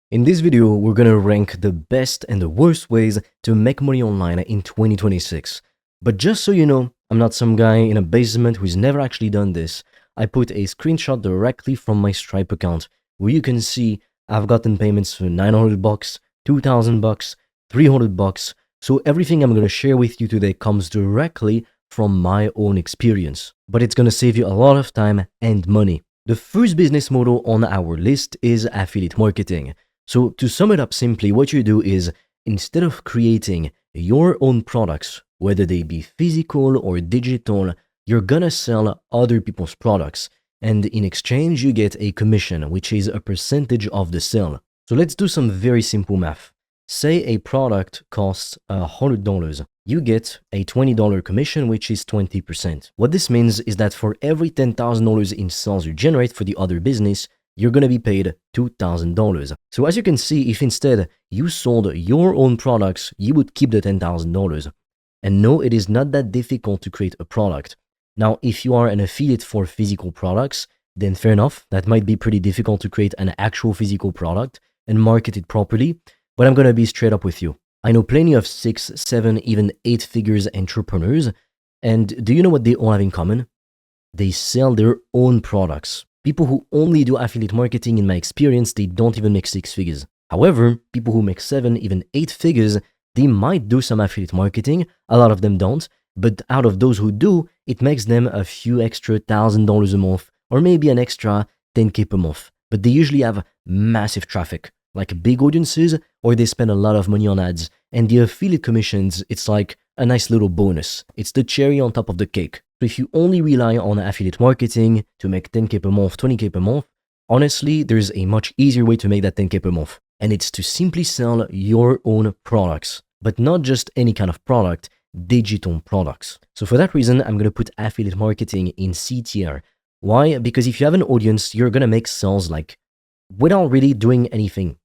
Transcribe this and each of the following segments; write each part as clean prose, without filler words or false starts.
In this video, we're gonna rank the best and the worst ways to make money online in 2026. But just so you know, I'm not some guy in a basement who's never actually done this. I put a screenshot directly from my Stripe account where you can see I've gotten payments for 900 bucks, 2000 bucks, 300 bucks. So everything I'm gonna share with you today comes directly from my own experience. But it's gonna save you a lot of time and money. The first business model on our list is affiliate marketing. So to sum it up simply, what you do is instead of creating your own products, whether they be physical or digital, you're gonna sell other people's products. And in exchange, you get a commission, which is a percentage of the sale. So let's do some very simple math. Say a product costs $100. You get a $20 commission, which is 20%. What this means is that for every $10,000 in sales you generate for the other business, you're going to be paid $2,000. So as you can see, if instead you sold your own products, you would keep the $10,000. And no, it is not that difficult to create a product. Now, if you are an affiliate for physical products, then fair enough, that might be pretty difficult to create an actual physical product and market it properly. But I'm going to be straight up with you. I know plenty of 6, 7, even 8 figures entrepreneurs. And do you know what they all have in common? They sell their own products. People who only do affiliate marketing, in my experience, they don't even make 6 figures. However, people who make 7, even 8 figures, they might do some affiliate marketing. A lot of them don't. But out of those who do, it makes them a few extra $1,000 a month, or maybe an extra 10K per month. But they usually have massive traffic, like big audiences, or they spend a lot of money on ads. And the affiliate commissions, it's like a nice little bonus. It's the cherry on top of the cake. So if you only rely on affiliate marketing to make 10K per month, 20K per month, honestly, there's a much easier way to make that 10K per month. And it's to simply sell your own products, but not just any kind of product, digital products. So for that reason, I'm going to put affiliate marketing in C tier. Why? Because if you have an audience, you're going to make sales like without really doing anything.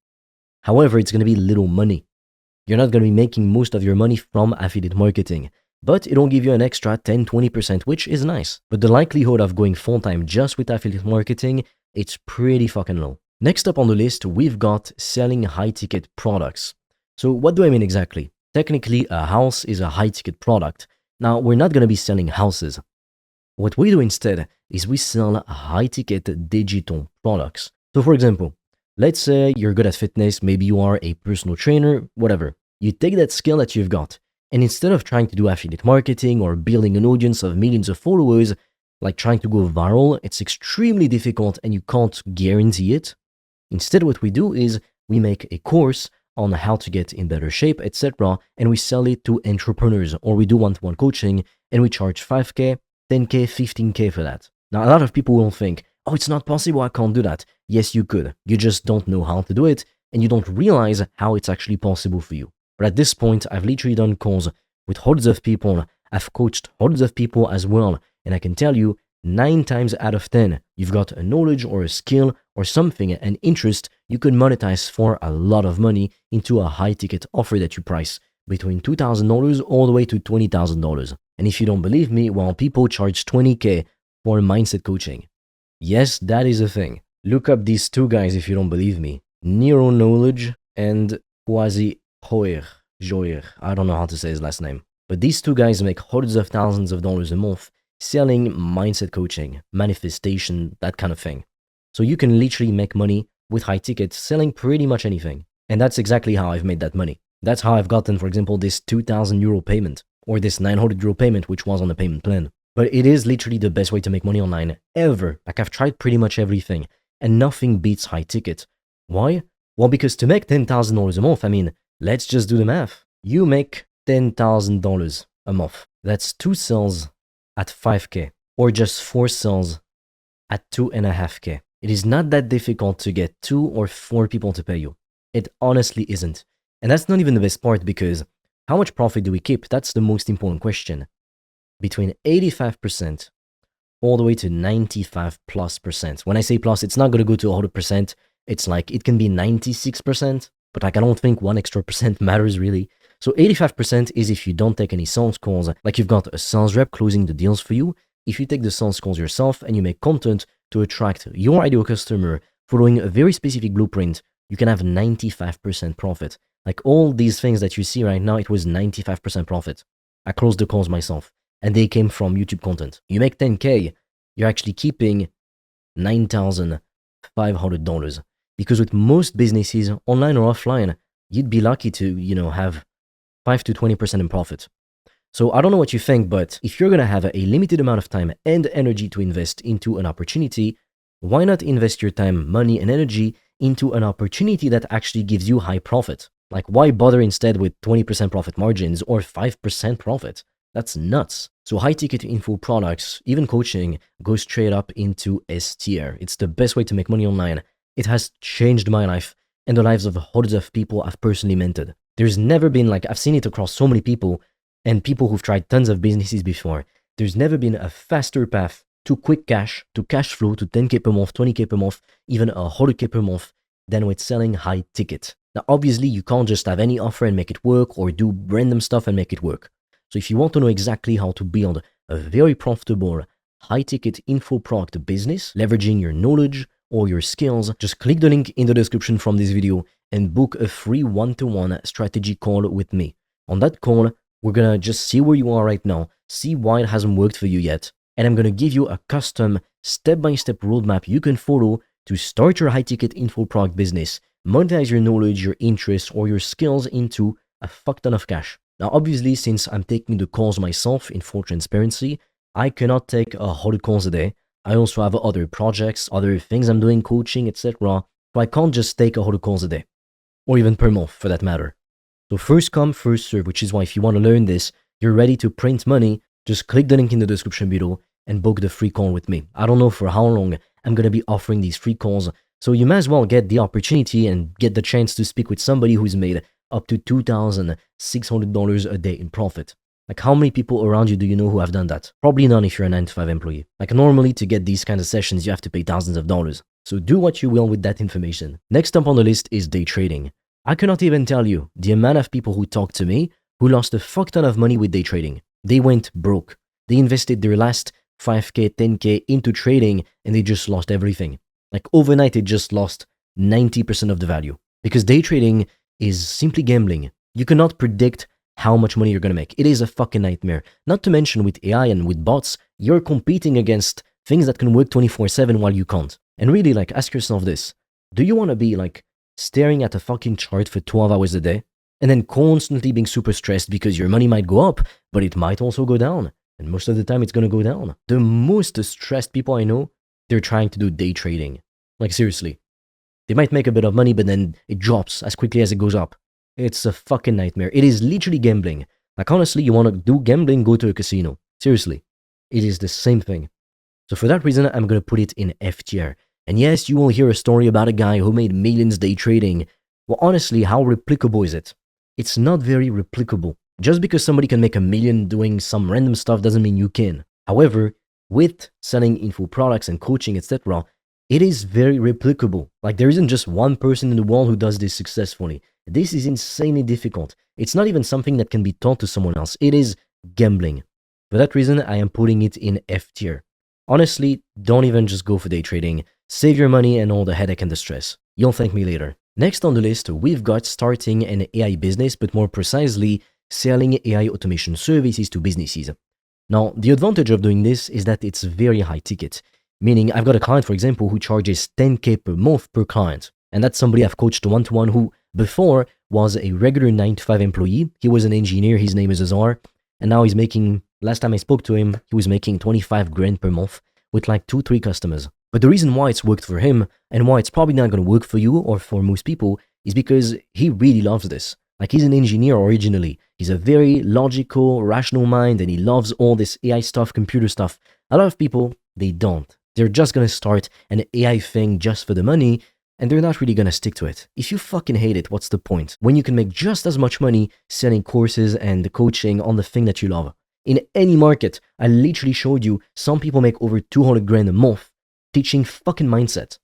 However, it's going to be little money. You're not going to be making most of your money from affiliate marketing, but it'll give you an extra 10-20%, which is nice. But the likelihood of going full-time just with affiliate marketing, it's pretty fucking low. Next up on the list, we've got selling high-ticket products. So what do I mean exactly? Technically, a house is a high-ticket product. Now, we're not going to be selling houses. What we do instead is we sell high-ticket digital products. So for example, let's say you're good at fitness, maybe you are a personal trainer, whatever. You take that skill that you've got, and instead of trying to do affiliate marketing or building an audience of millions of followers, like trying to go viral, it's extremely difficult and you can't guarantee it. Instead, what we do is we make a course on how to get in better shape, etc. And we sell it to entrepreneurs, or we do one-to-one coaching and we charge 5K, 10K, 15K for that. Now, a lot of people will think, oh, it's not possible, I can't do that. Yes, you could. You just don't know how to do it, and you don't realize how it's actually possible for you. But at this point, I've literally done calls with hundreds of people. I've coached hundreds of people as well. And I can tell you, 9 times out of 10, you've got a knowledge or a skill or something, an interest you could monetize for a lot of money into a high-ticket offer that you price between $2,000 all the way to $20,000. And if you don't believe me, well, people charge 20K for mindset coaching. Yes, that is a thing. Look up these 2 guys if you don't believe me. Nero Knowledge and Quasi Joyer. I don't know how to say his last name. But these 2 guys make hundreds of thousands of dollars a month selling mindset coaching, manifestation, that kind of thing. So you can literally make money with high tickets selling pretty much anything. And that's exactly how I've made that money. That's how I've gotten, for example, this €2,000 payment or this €900 payment, which was on a payment plan. But it is literally the best way to make money online ever. Like I've tried pretty much everything and nothing beats high ticket. Why? Well, because to make $10,000 a month, I mean, let's just do the math. You make $10,000 a month. That's 2 sales at 5K or just 4 sales at 2.5K. It is not that difficult to get 2 or 4 people to pay you. It honestly isn't. And that's not even the best part, because how much profit do we keep? That's the most important question. Between 85% all the way to 95+%. When I say plus, it's not going to go to 100%. It's like it can be 96%, but like I don't think 1 extra percent matters really. So 85% is if you don't take any sales calls, like you've got a sales rep closing the deals for you. If you take the sales calls yourself and you make content to attract your ideal customer following a very specific blueprint, you can have 95% profit. Like all these things that you see right now, it was 95% profit. I closed the calls myself, and they came from YouTube content. You make 10K, you're actually keeping $9,500. Because with most businesses, online or offline, you'd be lucky to, have 5 to 20% in profit. So I don't know what you think, but if you're going to have a limited amount of time and energy to invest into an opportunity, why not invest your time, money, and energy into an opportunity that actually gives you high profit? Like, why bother instead with 20% profit margins or 5% profit? That's nuts. So high ticket info products, even coaching, go straight up into S tier. It's the best way to make money online. It has changed my life and the lives of hundreds of people I've personally mentored. There's never been, like, I've seen it across so many people and people who've tried tons of businesses before. There's never been a faster path to quick cash, to cash flow, to 10K per month, 20K per month, even 100K per month than with selling high ticket. Now, obviously, you can't just have any offer and make it work or do random stuff and make it work. So if you want to know exactly how to build a very profitable, high-ticket info product business, leveraging your knowledge or your skills, just click the link in the description from this video and book a free one-to-one strategy call with me. On that call, we're going to just see where you are right now, see why it hasn't worked for you yet, and I'm going to give you a custom step-by-step roadmap you can follow to start your high-ticket info product business, monetize your knowledge, your interests, or your skills into a fuck ton of cash. Now, obviously, since I'm taking the calls myself in full transparency, I cannot take 100 calls a day. I also have other projects, other things I'm doing, coaching, etc. So I can't just take 100 calls a day, or even per month for that matter. So first come, first serve, which is why if you want to learn this, you're ready to print money, just click the link in the description below and book the free call with me. I don't know for how long I'm going to be offering these free calls, so you might as well get the opportunity and get the chance to speak with somebody who's made up to $2,600 a day in profit. Like, how many people around you do you know who have done that? Probably none if you're a 9-to-5 employee. Like, normally to get these kinds of sessions, you have to pay thousands of dollars. So do what you will with that information. Next up on the list is day trading. I cannot even tell you the amount of people who talk to me who lost a fuck ton of money with day trading. They went broke. They invested their last 5K, 10K into trading and they just lost everything. Like, overnight, it just lost 90% of the value. Because day trading is simply gambling. You cannot predict how much money you're going to make. It is a fucking nightmare. Not to mention with AI and with bots, you're competing against things that can work 24/7 while you can't. And really, like, ask yourself this. Do you want to be, like, staring at a fucking chart for 12 hours a day and then constantly being super stressed because your money might go up, but it might also go down? And most of the time, it's going to go down. The most stressed people I know, they're trying to do day trading. Like, seriously. They might make a bit of money, but then it drops as quickly as it goes up. It's a fucking nightmare. It is literally gambling. Like, honestly, you want to do gambling, go to a casino. Seriously. It is the same thing. So for that reason, I'm going to put it in F tier. And yes, you will hear a story about a guy who made millions day trading. Well, honestly, how replicable is it? It's not very replicable. Just because somebody can make $1 million doing some random stuff doesn't mean you can. However, with selling info products and coaching, etc., it is very replicable. Like, there isn't just one person in the world who does this successfully. This is insanely difficult. It's not even something that can be taught to someone else. It is gambling. For that reason, I am putting it in F tier. Honestly, don't even just go for day trading. Save your money and all the headache and the stress. You'll thank me later. Next on the list, we've got starting an AI business, but more precisely, selling AI automation services to businesses. Now, the advantage of doing this is that it's very high ticket. Meaning, I've got a client, for example, who charges 10K per month per client. And that's somebody I've coached one-to-one who, before, was a regular 9-to-5 employee. He was an engineer, his name is Azar. And now he's making, last time I spoke to him, he was making 25 grand per month with like 2-3 customers. But the reason why it's worked for him, and why it's probably not going to work for you or for most people, is because he really loves this. Like, he's an engineer originally. He's a very logical, rational mind, and he loves all this AI stuff, computer stuff. A lot of people, they don't. They're just going to start an AI thing just for the money, and they're not really going to stick to it. If you fucking hate it, what's the point? When you can make just as much money selling courses and coaching on the thing that you love. In any market, I literally showed you some people make over 200 grand a month teaching fucking mindset.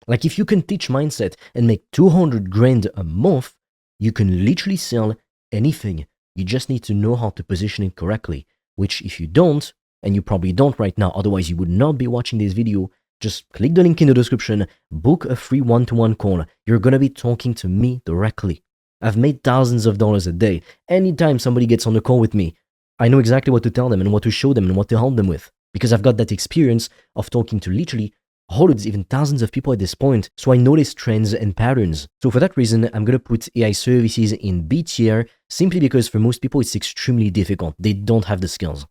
Like, if you can teach mindset and make 200 grand a month, you can literally sell anything. You just need to know how to position it correctly, which if you don't, and you probably don't right now, otherwise you would not be watching this video, Just click the link in the description, book a free one-to-one call. You're gonna be talking to me directly. I've made thousands of dollars a day. Anytime somebody gets on the call with me, I know exactly what to tell them and what to show them and what to help them with. Because I've got that experience of talking to literally hundreds, even thousands of people at this point, so I notice trends and patterns. So for that reason, I'm gonna put AI services in B tier, simply because for most people it's extremely difficult. They don't have the skills.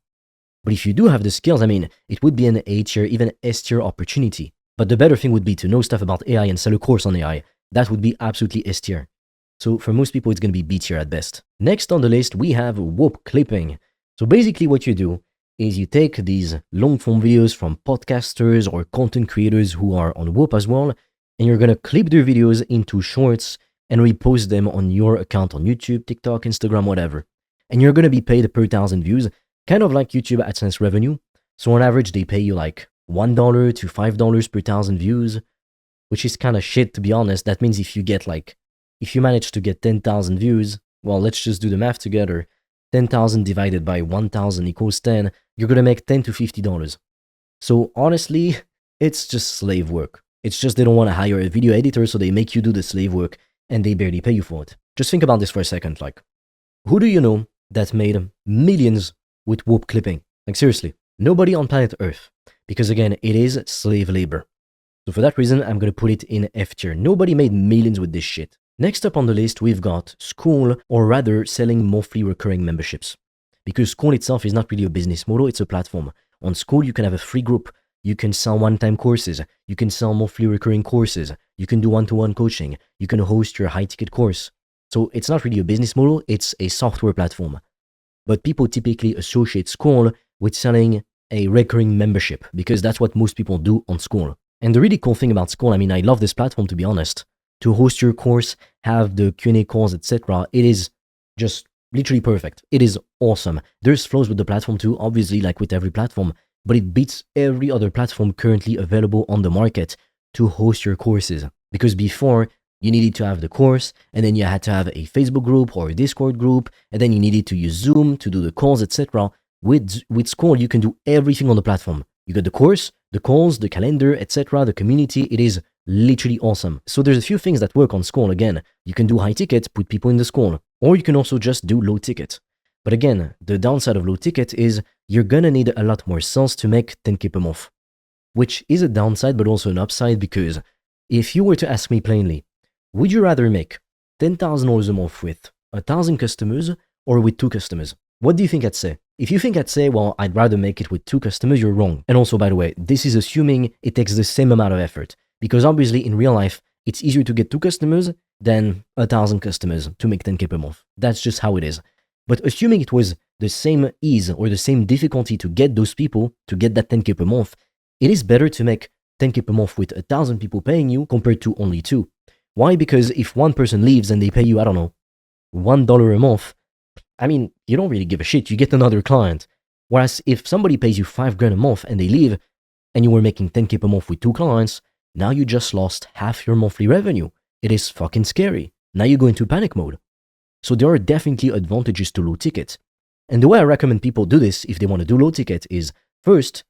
But if you do have the skills, I mean, it would be an A tier, even S tier opportunity. But the better thing would be to know stuff about AI and sell a course on AI. That would be absolutely S tier. So for most people, it's gonna be B tier at best. Next on the list, we have Whoop clipping. So basically what you do is you take these long form videos from podcasters or content creators who are on Whoop as well, and you're gonna clip their videos into shorts and repost them on your account on YouTube, TikTok, Instagram, whatever. And you're gonna be paid per 1,000 views, kind of like YouTube AdSense revenue. So on average, they pay you like $1 to $5 per 1,000 views, which is kind of shit, to be honest. That means if you manage to get 10,000 views, well, let's just do the math together. 10,000 divided by 1,000 equals 10, you're gonna make $10 to $50. So honestly, it's just slave work. It's just they don't want to hire a video editor, so they make you do the slave work and they barely pay you for it. Just think about this for a second. Like, who do you know that made millions with Whoop clipping? Like seriously, nobody on planet Earth. Because again, it is slave labor. So for that reason, I'm gonna put it in F tier. Nobody made millions with this shit. Next up on the list, we've got School, or rather selling monthly recurring memberships. Because School itself is not really a business model, it's a platform. On School, you can have a free group, you can sell one-time courses, you can sell monthly recurring courses, you can do one-to-one coaching, you can host your high-ticket course. So it's not really a business model, it's a software platform. But people typically associate School with selling a recurring membership, because that's what most people do on School. And the really cool thing about School, I mean, I love this platform to be honest. To host your course, have the Q&A calls, etc. It is just literally perfect. It is awesome. There's flaws with the platform too, obviously, like with every platform, but it beats every other platform currently available on the market to host your courses. Because before, you needed to have the course, and then you had to have a Facebook group or a Discord group, and then you needed to use Zoom to do the calls, etc. With School, you can do everything on the platform. You got the course, the calls, the calendar, etc., the community. It is literally awesome. So there's a few things that work on School. Again, you can do high ticket, put people in the School, or you can also just do low ticket. But again, the downside of low ticket is you're gonna need a lot more sales to make 10K per month, which is a downside, but also an upside, because if you were to ask me plainly, would you rather make $10,000 a month with 1,000 customers or with 2 customers? What do you think I'd say? If you think I'd say, well, I'd rather make it with 2 customers, you're wrong. And also, by the way, this is assuming it takes the same amount of effort. Because obviously, in real life, it's easier to get 2 customers than 1,000 customers to make 10K per month. That's just how it is. But assuming it was the same ease or the same difficulty to get those people, to get that 10K per month, it is better to make 10K per month with 1,000 people paying you compared to only 2. Why? Because if one person leaves and they pay you, I don't know, $1 a month, I mean, you don't really give a shit. You get another client. Whereas if somebody pays you $5,000 a month and they leave, and you were making 10K per month with 2 clients, now you just lost half your monthly revenue. It is fucking scary. Now you go into panic mode. So there are definitely advantages to low ticket. And the way I recommend people do this, if they want to do low ticket, is first,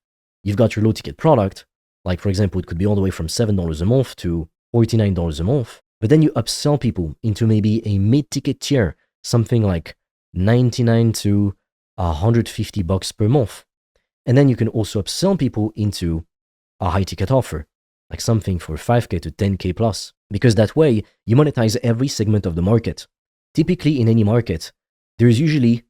you've got your low ticket product. Like for example, it could be all the way from $7 a month to $49 a month. But then you upsell people into maybe a mid-ticket tier, something like 99 to $150 per month. And then you can also upsell people into a high ticket offer, like something for 5K to 10K plus, because that way you monetize every segment of the market. Typically in any market, there's usually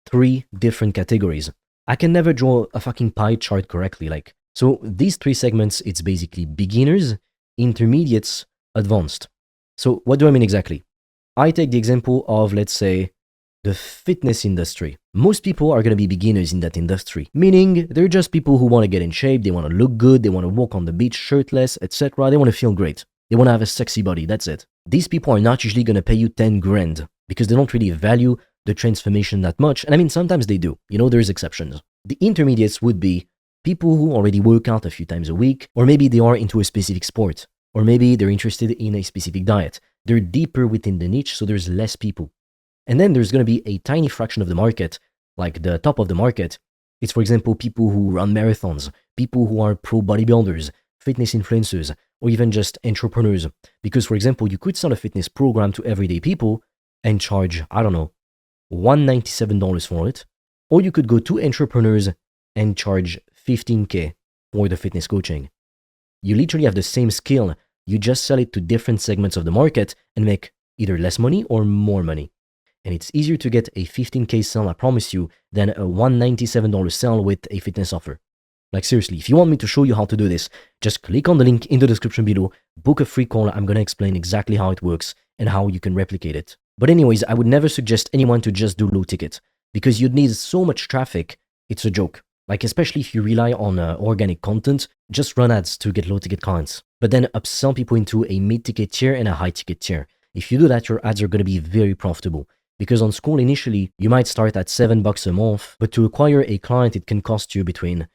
3 different categories. I can never draw a fucking pie chart correctly. So these 3 segments, it's basically beginners, intermediates, advanced. So what do I mean exactly? I take the example of, let's say, the fitness industry. Most people are going to be beginners in that industry, meaning they're just people who want to get in shape, they want to look good, they want to walk on the beach shirtless, etc. They want to feel great. They want to have a sexy body, that's it. These people are not usually going to pay you 10 grand because they don't really value the transformation that much. And I mean, sometimes they do, there's exceptions. The intermediates would be people who already work out a few times a week, or maybe they are into a specific sport, or maybe they're interested in a specific diet. They're deeper within the niche, so there's less people. And then there's going to be a tiny fraction of the market, like the top of the market. It's, for example, people who run marathons, people who are pro bodybuilders, fitness influencers or even just entrepreneurs. Because, for example, you could sell a fitness program to everyday people and charge, I don't know, $197 for it. Or you could go to entrepreneurs and charge $15K for the fitness coaching. You literally have the same skill. You just sell it to different segments of the market and make either less money or more money. And it's easier to get a $15K sell, I promise you, than a $197 sell with a fitness offer. Like seriously, if you want me to show you how to do this, just click on the link in the description below, book a free call. I'm going to explain exactly how it works and how you can replicate it. But anyways, I would never suggest anyone to just do low ticket because you'd need so much traffic, it's a joke. Like especially if you rely on organic content, just run ads to get low ticket clients. But then upsell people into a mid ticket tier and a high ticket tier. If you do that, your ads are going to be very profitable. Because on School initially, you might start at $7 a month, but to acquire a client, it can cost you between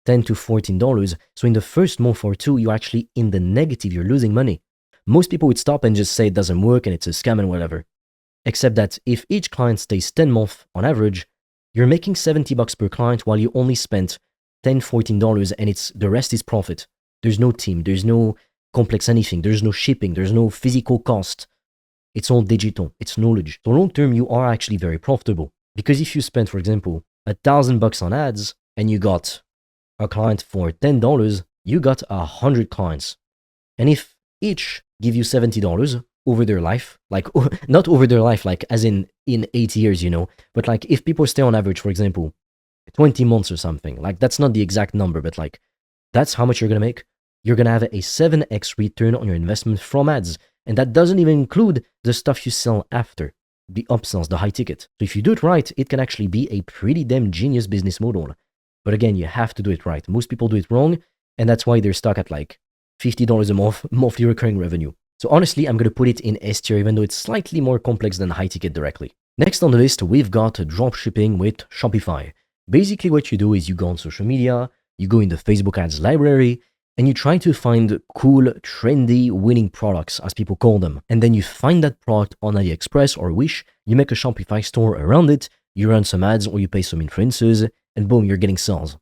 $10 to $14. So in the first month or two, you're actually in the negative, you're losing money. Most people would stop and just say it doesn't work and it's a scam and whatever. Except that if each client stays 10 months on average, you're making $70 per client while you only spent $10, $14 and the rest is profit. There's no team, there's no complex anything, there's no shipping, there's no physical cost. It's all digital, it's knowledge. So long term, you are actually very profitable. Because if you spend, for example, $1,000 on ads and you got a client for $10, you got 100 clients. And if each give you $70 over their life, like not over their life, like as in 8 years, you know, but like if people stay on average, for example, 20 months or something, like that's not the exact number, but like that's how much you're going to make. You're going to have a 7x return on your investment from ads. And that doesn't even include the stuff you sell after, the upsells, the high ticket. So if you do it right, it can actually be a pretty damn genius business model. But again, you have to do it right. Most people do it wrong, and that's why they're stuck at like $50 a month monthly recurring revenue. So honestly, I'm going to put it in S tier, even though it's slightly more complex than high ticket directly. Next on the list, we've got dropshipping with Shopify. Basically, what you do is you go on social media, you go in the Facebook ads library, and you try to find cool, trendy, winning products, as people call them. And then you find that product on AliExpress or Wish, you make a Shopify store around it, you run some ads or you pay some influencers, and boom, you're getting sales.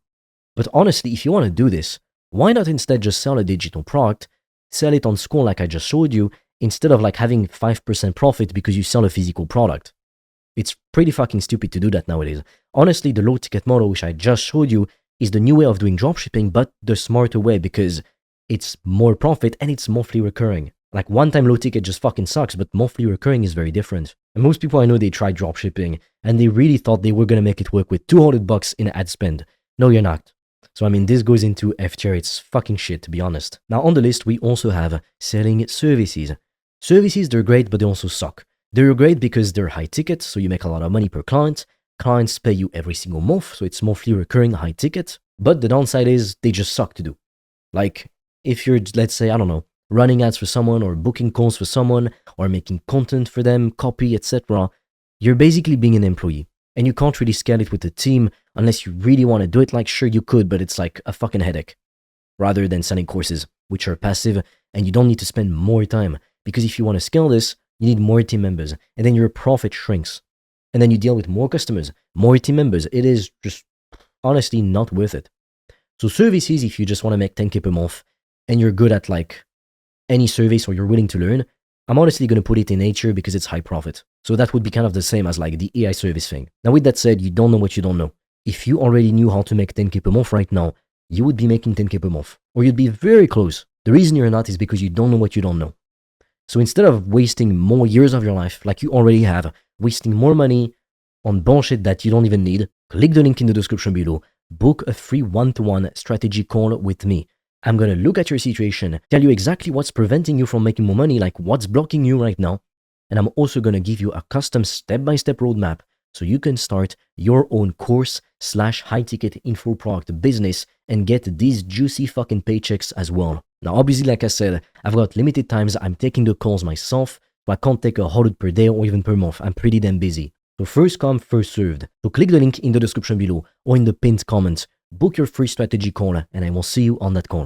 But honestly, if you want to do this, why not instead just sell a digital product, sell it on School like I just showed you, instead of like having 5% profit because you sell a physical product? It's pretty fucking stupid to do that nowadays. Honestly, the low ticket model, which I just showed you, is the new way of doing dropshipping, but the smarter way because it's more profit and it's monthly recurring. Like one-time low ticket just fucking sucks, but monthly recurring is very different. And most people I know, they tried dropshipping and they really thought they were going to make it work with $200 in ad spend. No, you're not. So I mean, this goes into F tier. It's fucking shit, to be honest. Now on the list, we also have selling services. Services, they're great, but they also suck. They're great because they're high ticket, so you make a lot of money per client. Clients pay you every single month, so it's monthly recurring, high ticket. But the downside is they just suck to do. Like if you're, let's say, I don't know, running ads for someone or booking calls for someone or making content for them, copy, etc., you're basically being an employee. And you can't really scale it with a team unless you really want to do it. Like sure you could, but it's like a fucking headache. Rather than selling courses, which are passive and you don't need to spend more time. Because if you want to scale this, you need more team members and then your profit shrinks. And then you deal with more customers, more team members. It is just honestly not worth it. So services, if you just want to make 10K per month and you're good at like any service or you're willing to learn, I'm honestly going to put it in nature because it's high profit. So that would be kind of the same as like the AI service thing. Now with that said, you don't know what you don't know. If you already knew how to make 10K per month right now, you would be making 10K per month. Or you'd be very close. The reason you're not is because you don't know what you don't know. So instead of wasting more years of your life like you already have, wasting more money on bullshit that you don't even need, click the link in the description below, book a free one-to-one strategy call with me. I'm going to look at your situation, tell you exactly what's preventing you from making more money, like what's blocking you right now. And I'm also going to give you a custom step-by-step roadmap so you can start your own course/high-ticket info product business and get these juicy fucking paychecks as well. Now, obviously, like I said, I've got limited times. I'm taking the calls myself, so I can't take 100 per day or even per month. I'm pretty damn busy. So first come, first served. So click the link in the description below or in the pinned comment. Book your free strategy call and I will see you on that call.